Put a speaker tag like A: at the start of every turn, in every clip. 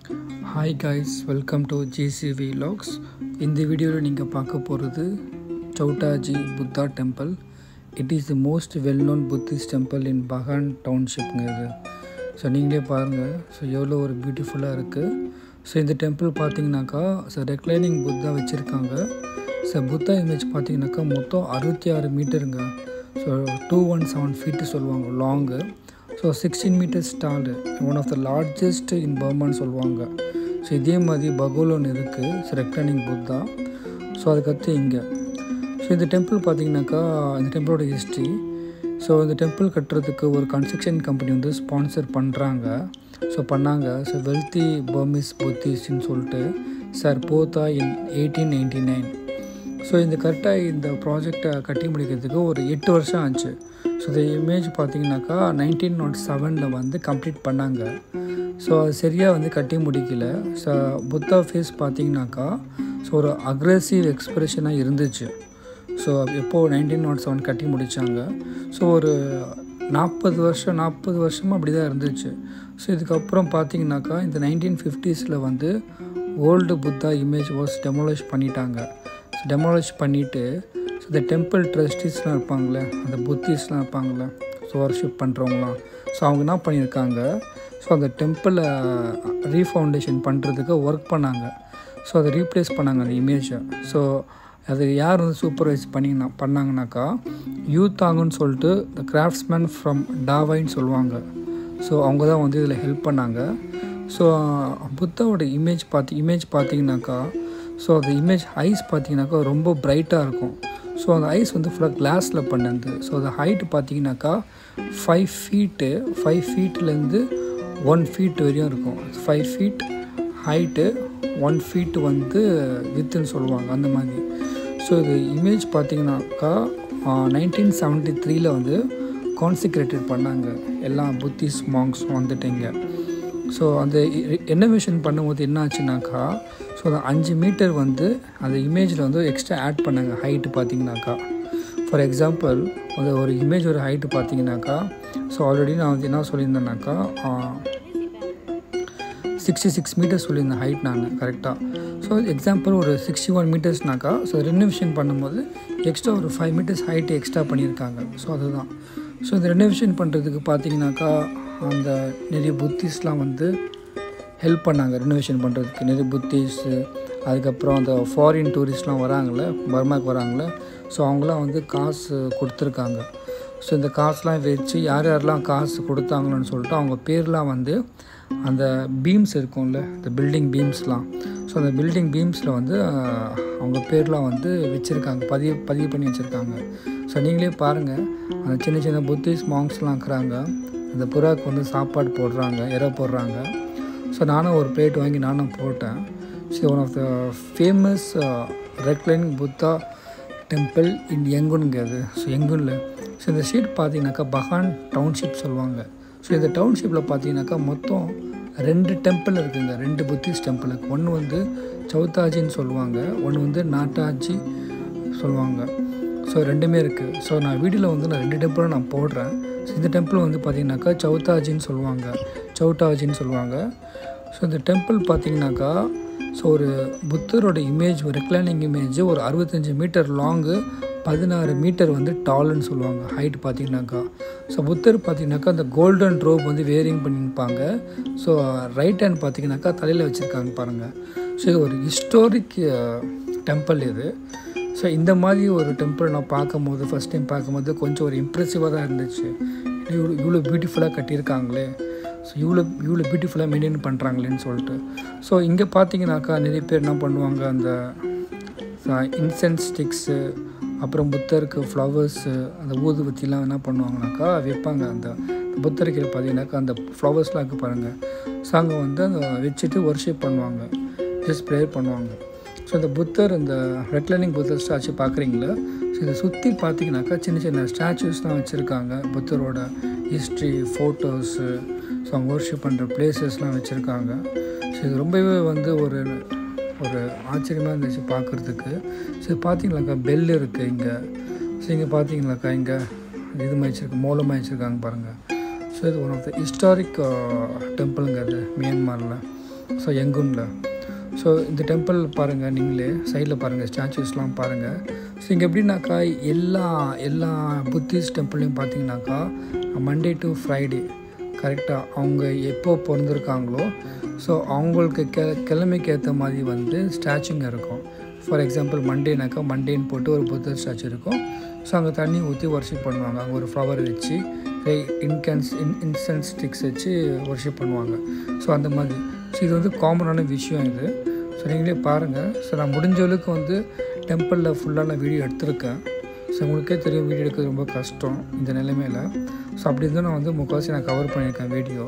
A: Hi guys, welcome to GCV Vlogs. இந்த வீடியோவில் நீங்கள் பார்க்க போகிறது Chaukhtatgyi Buddha temple. It is the most well known Buddhist temple in Bagan டவுன்ஷிப்ங்கிறது. ஸோ நீங்களே பாருங்கள், ஸோ எவ்வளோ ஒரு பியூட்டிஃபுல்லாக இருக்குது. ஸோ இந்த டெம்பிள் பார்த்தீங்கன்னாக்கா ரெக்ளைனிங் புத்தா வச்சுருக்காங்க. ஸோ புத்தா இமேஜ் பார்த்தீங்கன்னாக்கா மொத்தம் 66 மீட்டருங்க. ஸோ 217 ஃபீட்டு சொல்லுவாங்க long. So 16 metres tall, one of the largest in பர்மான்னு சொல்லுவாங்க. ஸோ இதே மாதிரி பகோலோன் இருக்குது, ஸோ ரெக்ளைனிங் புத்தா. ஸோ அதுக்கடுத்து இங்கே ஸோ இந்த டெம்பிள் பார்த்திங்கனாக்கா இந்த டெம்பிளோட ஹிஸ்ட்ரி. ஸோ இந்த டெம்பிள் கட்டுறதுக்கு ஒரு கன்ஸ்ட்ரக்ஷன் கம்பெனி வந்து ஸ்பான்சர் பண்ணுறாங்க. ஸோ ஸோ வெல்த்தி பர்மிஸ் புத்திஸ்ட்னு சொல்லிட்டு சார் போத்தா இன் 1899. ஸோ இந்த கரெக்டாக இந்த ப்ராஜெக்டை கட்டி முடிக்கிறதுக்கு ஒரு 8 வருஷம் ஆச்சு. ஸோ இந்த இமேஜ் பார்த்திங்கனாக்கா 1907 வந்து கம்ப்ளீட் பண்ணாங்க. ஸோ அது சரியாக வந்து கட்டி முடிக்கல. ஸோ புத்தா ஃபேஸ் பார்த்திங்கனாக்கா ஸோ ஒரு அக்ரெசிவ் எக்ஸ்ப்ரெஷனாக இருந்துச்சு. ஸோ எப்போது 1907 கட்டி முடித்தாங்க. ஸோ ஒரு 40 வருஷமாக அப்படி தான் இருந்துச்சு. ஸோ இதுக்கப்புறம் பார்த்திங்கனாக்கா இந்த 1950s வந்து old Buddha image was demolish பண்ணிட்டாங்க. ஸோ டெமாலிஷ் பண்ணிவிட்டு ஸோ இந்த டெம்பிள் ட்ரஸ்டீஸ்லாம் இருப்பாங்களே, அந்த புத்திஸ்ட்லாம் இருப்பாங்களே, ஸோ வர்ஷிப் பண்ணுறவங்களாம், ஸோ அவங்க என்ன பண்ணியிருக்காங்க, ஸோ அந்த டெம்பிளை ரீஃபவுண்டேஷன் பண்ணுறதுக்கு ஒர்க் பண்ணாங்க. ஸோ அதை ரீப்ளேஸ் பண்ணாங்க அந்த இமேஜை. ஸோ அது யார் வந்து சூப்பர்வைஸ் பண்ணாங்கனாக்கா யூத்தாங்கன்னு சொல்லிட்டு த கிராஃப்ட்ஸ்மேன் ஃப்ரம் டாவைன்னு சொல்லுவாங்க. ஸோ அவங்க தான் வந்து இதில் ஹெல்ப் பண்ணாங்க. ஸோ புத்தாவோட இமேஜ் பார்த்திங்கனாக்கா ஸோ அந்த இமேஜ் ஐஸ் பார்த்திங்கனாக்கா ரொம்ப பிரைட்டாக இருக்கும். ஸோ அந்த ஐஸ் வந்து ஃபுல்லாக கிளாஸில் பண்ணது. ஸோ அந்த ஹைட்டு பார்த்திங்கனாக்கா 5 ஃபீட்லேருந்து 1 ஃபீட் வரையும் இருக்கும். 5 ஃபீட் ஹைட்டு, 1 ஃபீட் வந்து வித்துன்னு சொல்லுவாங்க, அந்த மாதிரி. ஸோ இது இமேஜ் பார்த்திங்கனாக்கா 1973 வந்து கான்சிக்ரேட்டட் பண்ணாங்க எல்லா புத்திஸ்ட் மாங்க்ஸும் வந்துட்டீங்க. ஸோ அந்த ரெனோவேஷன் பண்ணும்போது என்ன ஆச்சுனாக்கா ஸோ அந்த 5 மீட்டர் வந்து அந்த இமேஜில் வந்து எக்ஸ்ட்ரா ஆட் பண்ணாங்க ஹைட்டு பார்த்திங்கனாக்கா. ஃபார் எக்ஸாம்பிள் அந்த ஒரு இமேஜ் ஒரு ஹைட்டு பார்த்திங்கனாக்கா ஸோ ஆல்ரெடி நான் வந்து என்ன சொல்லியிருந்தேன்னாக்கா 66 மீட்டர்ஸ் சொல்லியிருந்தேன் ஹைட் நான் கரெக்டாக. ஸோ எக்ஸாம்பிள் ஒரு 61 மீட்டர்ஸ்னாக்கா ஸோ ரெனோவேஷன் பண்ணும்போது எக்ஸ்ட்ரா ஒரு 5 மீட்டர்ஸ் ஹைட்டு எக்ஸ்ட்ரா பண்ணியிருக்காங்க. ஸோ அதுதான். ஸோ இந்த ரெனோவேஷன் பண்ணுறதுக்கு பார்த்திங்கனாக்கா அந்த நிறைய புத்திஸ்ட்லாம் வந்து ஹெல்ப் பண்ணாங்க ரெனோவேஷன் பண்ணுறதுக்கு. நிறைய புத்திஸ்ட்டு, அதுக்கப்புறம் அந்த ஃபாரின் டூரிஸ்ட்லாம் வராங்களே, பர்மாவுக்கு வராங்களே, ஸோ அவங்களாம் வந்து காசு கொடுத்துருக்காங்க. ஸோ இந்த காசுலாம் வச்சு யாரெல்லாம் காசு கொடுத்தாங்களோன்னு சொல்லிட்டு அவங்க பேர்லாம் வந்து அந்த பீம்ஸ் இருக்கும்ல, இந்த பில்டிங் பீம்ஸ்லாம், ஸோ அந்த பில்டிங் பீம்ஸில் வந்து அவங்க பேர்லாம் வந்து வச்சுருக்காங்க, பதிவு பண்ணி வச்சுருக்காங்க. ஸோ நீங்களே பாருங்கள், அந்த சின்ன சின்ன புத்திஸ்ட் மாங்க்ஸ்லாம் இருக்கிறாங்க, அந்த புறாவுக்கு வந்து சாப்பாடு போடுறாங்க, இறை போடுறாங்க. ஸோ நானும் ஒரு பிளேட் வாங்கி நானும் போட்டேன். So one of the famous reclining Buddha temple in யங்குன்ங்கிறது. ஸோ யங்குனில் ஸோ இந்த ஸ்ட்ரீட் பார்த்திங்கனாக்கா பகான் டவுன்ஷிப் சொல்லுவாங்க. ஸோ இந்த டவுன்ஷிப்பில் பார்த்திங்கனாக்கா மொத்தம் 2 டெம்பிள் இருக்குதுங்க, 2 புத்திஸ்ட் டெம்பிள் இருக்குது. ஒன்று வந்து சௌத்தாஜின்னு சொல்லுவாங்க, ஒன்று வந்து நாட்டாஜி சொல்லுவாங்க. ஸோ 2மே இருக்குது. ஸோ நான் வீடியோவில் வந்து நான் 2 டெம்பிளும் நான் போடுறேன். ஸோ இந்த டெம்பிள் வந்து பார்த்திங்கனாக்கா சௌட்டாஜின்னு சொல்லுவாங்க. ஸோ இந்த டெம்பிள் பார்த்திங்கனாக்கா ஸோ ஒரு புத்தரோட இமேஜ், ஒரு ரெக்ளைனிங் இமேஜ் ஒரு 65 மீட்டர் லாங்கு, 16 மீட்டர் வந்து டாலுன்னு சொல்லுவாங்க ஹைட் பார்த்திங்கனாக்கா. ஸோ புத்தர் பார்த்திங்கனாக்கா அந்த கோல்டன் ரோப் வந்து வேரிங் பண்ணியிருப்பாங்க. ஸோ ரைட் ஹேண்ட் பார்த்திங்கனாக்கா தலையில் வச்சுருக்காங்க பாருங்கள். ஸோ இது ஒரு ஹிஸ்டாரிக் டெம்பிள் இது. ஸோ இந்த மாதிரி ஒரு டெம்பிள் நான் ஃபஸ்ட் டைம் பார்க்கும்போது கொஞ்சம் ஒரு இம்ப்ரெசிவாக தான் இருந்துச்சு. இவ்வளோ பியூட்டிஃபுல்லாக கட்டியிருக்காங்களே, ஸோ இவ்வளோ பியூட்டிஃபுல்லாக மெயின்டைன் பண்ணுறாங்களேன்னு சொல்லிட்டு. ஸோ இங்கே பார்த்தீங்கன்னாக்கா நிறைய பேர் என்ன பண்ணுவாங்க, அந்த இன்சென்ஸ் ஸ்டிக்ஸு, அப்புறம் புத்தருக்கு ஃப்ளவர்ஸு, அந்த ஊதுபத்திலாம் என்ன பண்ணுவாங்கனாக்கா வைப்பாங்க. அந்த புத்தருக்கு பார்த்தீங்கன்னாக்கா அந்த ஃப்ளவர்ஸ்லாம் இருக்குது பாருங்கள். ஸோ அங்கே வந்து அந்த வச்சுட்டு வர்ஷிப் பண்ணுவாங்க, ஜஸ்ட் ப்ரேயர் பண்ணுவாங்க. ஸோ இந்த புத்தர், இந்த ரெக்ளைனிங் புத்தர் ஸ்டாச்சு பார்க்குறீங்களா, ஸோ இதை சுற்றி பார்த்தீங்கன்னாக்கா சின்ன சின்ன ஸ்டாச்சுஸ்லாம் வச்சுருக்காங்க, புத்தரோட ஹிஸ்ட்ரி, ஃபோட்டோஸு, ஸோ அவங்க வர்ஷிப் பண்ணுற பிளேசஸ்லாம் வச்சுருக்காங்க. ஸோ இது ரொம்பவே வந்து ஒரு ஆச்சரியமாக இருந்துச்சு பார்க்குறதுக்கு. ஸோ பார்த்தீங்களாக்கா பெல் இருக்குது இங்கே. ஸோ இங்கே பார்த்தீங்களாக்கா இங்கே இது மாதிரி மோலமாக வச்சுருக்காங்க பாருங்கள். ஸோ இது ஒன் ஆஃப் த ஹிஸ்டாரிக் டெம்பிளுங்க அது மியான்மரில். ஸோ யங்கூனில். ஸோ இந்த டெம்பிள் பாருங்கள், நீங்களே சைடில் பாருங்கள், ஸ்டாச்சுஸ்லாம் பாருங்கள். ஸோ இங்கே எப்படின்னாக்கா எல்லா புத்திஸ்ட் டெம்பிள்லையும் பார்த்தீங்கன்னாக்கா மண்டே டு ஃப்ரைடே கரெக்டாக அவங்க எப்போ பிறந்திருக்காங்களோ ஸோ அவங்களுக்கு கிழமைக்கு ஏற்ற மாதிரி வந்து ஸ்டாச்சுங்க இருக்கும். ஃபார் எக்ஸாம்பிள் மண்டேனாக்கா மண்டேன்னு போட்டு ஒரு புத்தர் ஸ்டாச்சு இருக்கும். ஸோ அங்கே தண்ணி ஊற்றி ஒர்ஷிப் பண்ணுவாங்க. அங்கே ஒரு ஃப்ளவர் வச்சு இன்சென்ஸ் ஸ்டிக்ஸ் வச்சு ஒர்ஷிப் பண்ணுவாங்க. ஸோ அந்த மாதிரி. ஸோ இது வந்து காமனான விஷயம் இது. ஸோ நீங்களே பாருங்கள். ஸோ நான் முடிஞ்ச அளவுக்கு வந்து டெம்பிளில் ஃபுல்லாக நான் வீடியோ எடுத்திருக்கேன். ஸோ உங்களுக்கே தெரியும் வீடியோ எடுக்கிறது ரொம்ப கஷ்டம் இந்த நிலைமையில். ஸோ அப்படி இருந்தால் நான் வந்து முக்கால்வாசி நான் கவர் பண்ணியிருக்கேன் வீடியோ.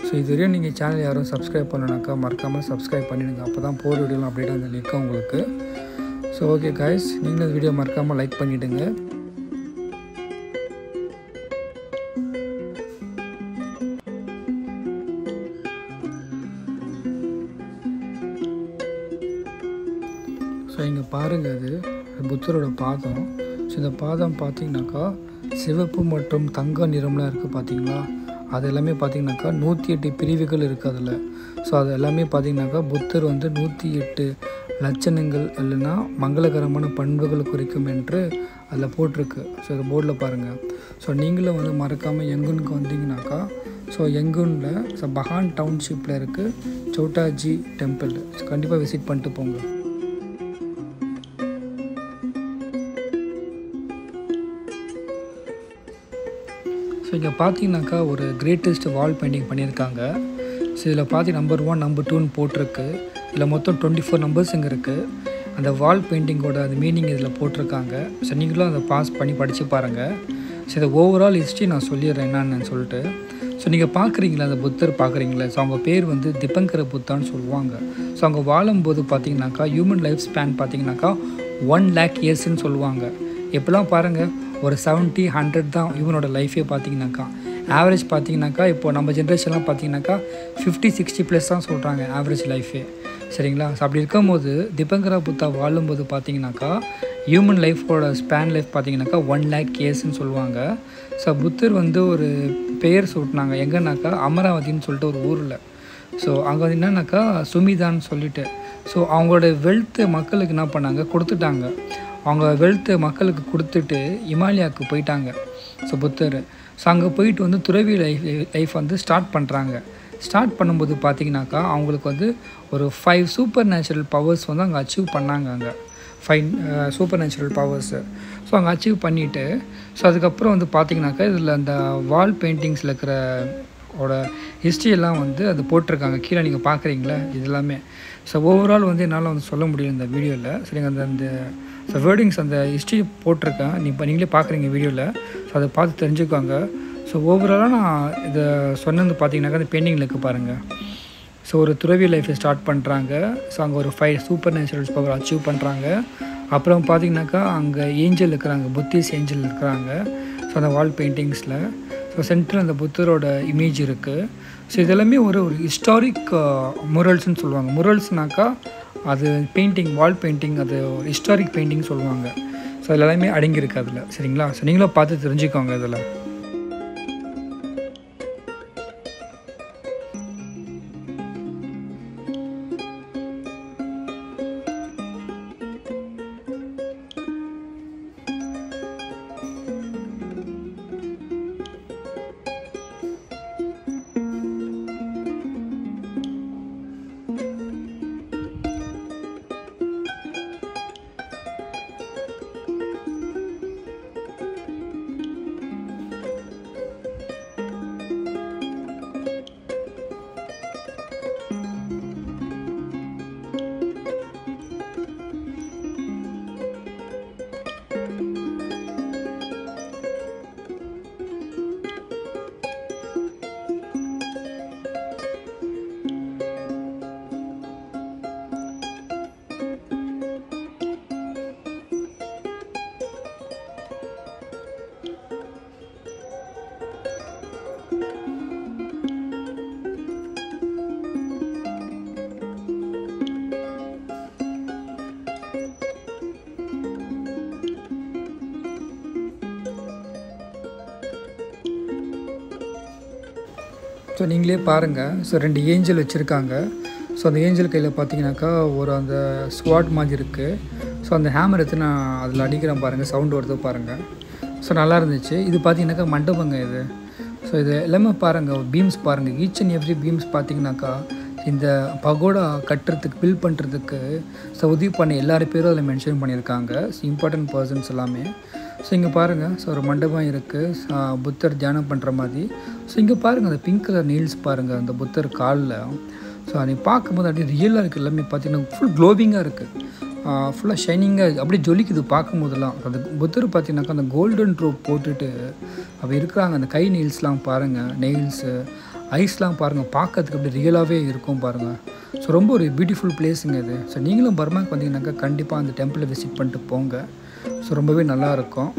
A: ஸோ இது வரையும் நீங்கள் சேனல் யாரும் சப்ஸ்கிரைப் பண்ணணுனாக்கா மறக்காமல் சப்ஸ்கிரைப் பண்ணிவிடுங்க. அப்போ தான் போகிற வீடியோலாம் அப்டேட் வந்து நிற்கும் உங்களுக்கு. ஸோ ஓகே காய்ஸ், நீங்களும் இந்த வீடியோ மறக்காமல் லைக் பண்ணிவிடுங்க. ஸோ இங்கே பாருங்கள், அது புத்தரோட பாதம். ஸோ இந்த பாதம் பார்த்திங்கனாக்கா சிவப்பு மற்றும் தங்க நிறம்லாம் இருக்குது பார்த்தீங்களா. அது எல்லாமே பார்த்திங்கனாக்கா 108 பிரிவுகள் இருக்குது அதில். ஸோ அது எல்லாமே பார்த்திங்கனாக்கா புத்தர் வந்து 108 லட்சணங்கள் இல்லைன்னா மங்களகரமான பண்புகள் குறிக்கும் என்று அதில் போட்டிருக்கு. ஸோ இது போர்டில் பாருங்கள். ஸோ நீங்களும் வந்து மறக்காமல் யங்கூனுக்கு வந்தீங்கன்னாக்கா ஸோ யங்கூனில் ஸோ பஹான் டவுன்ஷிப்பில் இருக்குது சோட்டாஜி டெம்பிள். ஸோ கண்டிப்பாக விசிட் பண்ணிட்டு போங்க. ஸோ இங்கே பார்த்தீங்கன்னாக்கா ஒரு கிரேட்டஸ்ட் வால் பெயிண்டிங் பண்ணியிருக்காங்க. ஸோ இதில் பார்த்து நம்பர் 1 நம்பர் 2ன்னு போட்டிருக்கு. இதில் மொத்தம் 24 நம்பர்ஸ் இங்கே இருக்குது. அந்த வால் பெயிண்டிங்கோட அந்த மீனிங் இதில் போட்டிருக்காங்க. ஸோ நீங்களும் அதை பாஸ் பண்ணி படித்து பாருங்கள். ஸோ இதை ஓவரால் ஹிஸ்ட்ரி நான் சொல்லிடுறேன் என்னன்னு சொல்லிட்டு. ஸோ நீங்கள் பார்க்குறீங்களா அந்த புத்தர் பார்க்குறீங்களா. ஸோ அவங்க பேர் வந்து திபங்கர புத்தான்னு சொல்லுவாங்க. ஸோ அவங்க வாழும்போது பார்த்தீங்கன்னாக்கா ஹியூமன் லைஃப் ஸ்பேன் பார்த்தீங்கன்னாக்கா 1 lakh இயர்ஸ்ன்னு சொல்லுவாங்க. எப்படிலாம் பாருங்கள், ஒரு 70-100 தான் இவனோட லைஃபே பார்த்தீங்கன்னாக்கா. ஆவரேஜ் பார்த்தீங்கன்னாக்கா இப்போது நம்ம ஜென்ரேஷன்லாம் பார்த்தீங்கன்னாக்கா 50-60+ தான் சொல்கிறாங்க ஆவரேஜ் லைஃபே. சரிங்களா. ஸோ அப்படி இருக்கும்போது திபங்கர புத்தா வாழும்போது பார்த்தீங்கன்னாக்கா ஹியூமன் லைஃபோட ஸ்பேன் லைஃப் பார்த்தீங்கன்னாக்கா 1 lakh இயர்ஸ்ன்னு சொல்லுவாங்க. ஸோ புத்தர் வந்து ஒரு பெயர் சூட்டினாங்க எங்கன்னாக்கா அமராவதின்னு சொல்லிட்டு ஒரு ஊரில். ஸோ அங்கே வந்து என்னன்னாக்கா சுமிதான்னு சொல்லிட்டு. ஸோ அவங்களோட வெல்த்து மக்களுக்கு என்ன பண்ணாங்க, கொடுத்துட்டாங்க. அவங்க வெல்த்து மக்களுக்கு கொடுத்துட்டு இமாலயாவுக்கு போயிட்டாங்க ஸோ புத்தர். ஸோ அங்கே போயிட்டு வந்து துறவி லைஃப் வந்து ஸ்டார்ட் பண்ணுறாங்க. ஸ்டார்ட் பண்ணும்போது பார்த்திங்கனாக்கா அவங்களுக்கு வந்து ஒரு 5 சூப்பர் நேச்சுரல் பவர்ஸ் வந்து அங்கே அச்சீவ் பண்ணாங்க. அங்கே 5 சூப்பர் நேச்சுரல் பவர்ஸு. ஸோ அங்கே அச்சீவ் பண்ணிவிட்டு ஸோ அதுக்கப்புறம் வந்து பார்த்திங்கனாக்கா இதில் அந்த வால் பெயிண்டிங்ஸில் இருக்கிற ஹிஸ்ட்ரியெல்லாம் வந்து அது போட்டிருக்காங்க. கீழே நீங்கள் பார்க்குறீங்களா இது எல்லாமே. ஸோ ஓவரால் வந்து என்னால் வந்து சொல்ல முடியும் இந்த வீடியோவில். சரிங்க, அந்த ஸோ வேர்டிங்ஸ் அந்த ஹிஸ்ட்ரி போட்டிருக்கேன். நீங்களே பார்க்குறீங்க வீடியோவில். ஸோ அதை பார்த்து தெரிஞ்சுக்கோங்க. ஸோ ஓவராலாக நான் இதை சொன்னது பார்த்தீங்கன்னாக்கா அந்த பெயிண்டிங்கில் இருக்குது பாருங்கள். ஸோ ஒரு துறவி லைஃப்பை ஸ்டார்ட் பண்ணுறாங்க. ஸோ அங்கே ஒரு 5 சூப்பர் நேச்சுரல்ஸ் பவர் அச்சீவ் பண்ணுறாங்க. அப்புறம் பார்த்திங்கனாக்கா அங்கே ஏஞ்சல் இருக்கிறாங்க, புத்திஸ்ட் ஏஞ்சல் இருக்கிறாங்க. ஸோ அந்த வால் பெயிண்டிங்ஸில் ஸோ சென்டரில் அந்த புத்தரோட இமேஜ் இருக்குது. ஸோ இதெல்லாமே ஒரு ஹிஸ்டாரிக் முரல்ஸ்ன்னு சொல்லுவாங்க. முரல்ஸ்னாக்கா அது பெயிண்டிங், வால் பெயிண்டிங், அது ஒரு ஹிஸ்டாரிக் பெயிண்டிங் சொல்லுவாங்க. ஸோ அதில் எல்லாமே அடங்கியிருக்கு அதில். சரிங்களா. ஸோ நீங்களும் பார்த்து தெரிஞ்சுக்கோங்க இதில். ஸோ நீங்களே பாருங்கள். ஸோ 2 ஏஞ்சல் வச்சுருக்காங்க. ஸோ அந்த ஏஞ்சல் கையில் பார்த்தீங்கன்னாக்கா ஒரு அந்த ஸ்குவாட் மாதிரி இருக்குது. ஸோ அந்த ஹேமர் எடுத்து நான் அதில் அடிக்கிறேன் பாருங்கள், சவுண்டு வருது பாருங்கள். ஸோ நல்லா இருந்துச்சு. இது பார்த்தீங்கன்னாக்கா மண்டபங்க இது. ஸோ இது எல்லாமே பாருங்கள், பீம்ஸ் பாருங்கள், ஈச் அண்ட் எவ்ரி பீம்ஸ் பார்த்தீங்கன்னாக்கா இந்த பகோடா கட்டுறதுக்கு பில்ட் பண்ணுறதுக்கு ஸோ உதவி பண்ண எல்லாரும் பேரும் அதில் மென்ஷன் பண்ணியிருக்காங்க, இம்பார்ட்டன்ட் பர்சன்ஸ் எல்லாமே. ஸோ இங்கே பாருங்கள், ஸோ ஒரு மண்டபம் இருக்குது, புத்தர் தியானம் பண்ணுற மாதிரி. ஸோ இங்கே பாருங்கள் அந்த பிங்க் கலர் நீல்ஸ் பாருங்கள் அந்த புத்தர் காலில். ஸோ அதை பார்க்கும்போது அப்படியே ரியலாக இருக்குது. எல்லாமே பார்த்தீங்கன்னா ஃபுல் க்ளோவிங்காக இருக்குது, ஃபுல்லாக ஷைனிங்காக அப்படியே ஜொலிக்குது பார்க்கும்போதெல்லாம். அந்த புத்தர் பார்த்தீங்கன்னாக்கா அந்த கோல்டன் ரோப் போட்டுட்டு அப்படி இருக்கிறாங்க. அந்த கை நெயில்ஸ்லாம் பாருங்கள், நெயில்ஸு ஐஸ்லாம் பாருங்கள், பார்க்கறதுக்கு அப்படி ரியலாகவே இருக்கும் பாருங்கள். ஸோ ரொம்ப ஒரு பியூட்டிஃபுல் பிளேஸுங்க இது. ஸோ நீங்களும் பர்மாக்கு வந்தீங்கன்னாக்கா கண்டிப்பாக அந்த டெம்பிளை விசிட் பண்ணிட்டு போங்க. ஸோ ரொம்பவே நல்லாயிருக்கும்.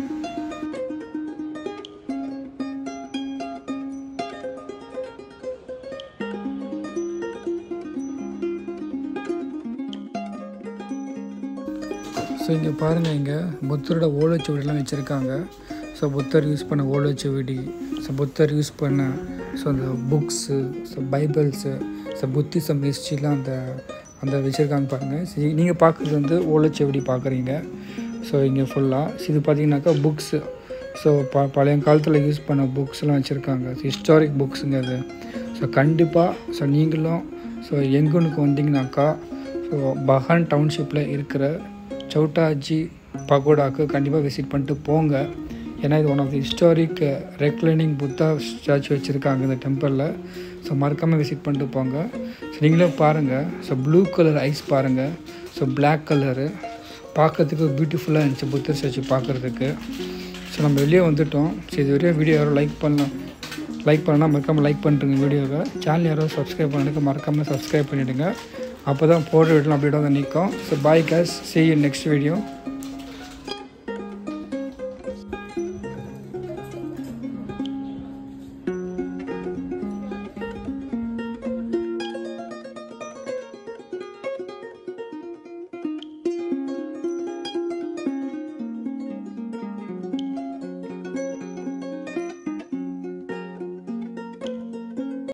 A: ஸோ இங்கே பாருங்கள், இங்கே புத்தரோட ஓலைச்சுவடிலாம் வச்சுருக்காங்க. ஸோ புத்தர் யூஸ் பண்ண ஓலைச்சுவடி, ஸோ புத்தர் யூஸ் பண்ண ஸோ அந்த புக்ஸு, ஸோ பைபிள்ஸு, ஸோ புத்திசம் ஹிஸ்ட்ரிலாம் அந்த வச்சுருக்காங்க பாருங்கள். ஸோ நீங்கள் பார்க்குறது வந்து ஓலைச்சுவடி பார்க்குறீங்க. ஸோ இங்கே ஃபுல்லாக இது பார்த்தீங்கன்னாக்கா புக்ஸு, ஸோ பழைய காலத்தில் யூஸ் பண்ண புக்ஸ்லாம் வச்சுருக்காங்க. ஹிஸ்டாரிக் புக்ஸுங்க அது. ஸோ கண்டிப்பாக ஸோ நீங்களும் ஸோ எங்குனுக்கு வந்தீங்கன்னாக்கா ஸோ பஹான் டவுன்ஷிப்பில் இருக்கிற சௌட்டாஜி பகோடாவுக்கு கண்டிப்பாக விசிட் பண்ணிட்டு போங்க. ஏன்னா இது one of the historic reclining Buddha statue வச்சுருக்காங்க இந்த டெம்பிளில். ஸோ மறக்காமல் விசிட் பண்ணிட்டு போங்க. ஸோ நீங்களும் பாருங்கள், ஸோ ப்ளூ கலர் ஐஸ் பாருங்கள், ஸோ பிளாக் கலரு பார்க்கறதுக்கு பியூட்டிஃபுல்லாக இருந்துச்சு புத்தர் ஸ்டாச்சு பார்க்குறதுக்கு. ஸோ நம்ம வெளியே வந்துவிட்டோம். ஸோ இது வரையும் வீடியோ யாரும் லைக் பண்ணால் மறக்காமல் லைக் பண்ணிட்டுங்க வீடியோவை. சேனல் யாரும் சப்ஸ்கிரைப் பண்ணிட்டு மறக்காமல் சப்ஸ்கிரைப் பண்ணிவிடுங்க. அப்போ தான் போடுற வீடியோலாம் அப்படியே தான் நிற்கும். So bye guys, see you in next video.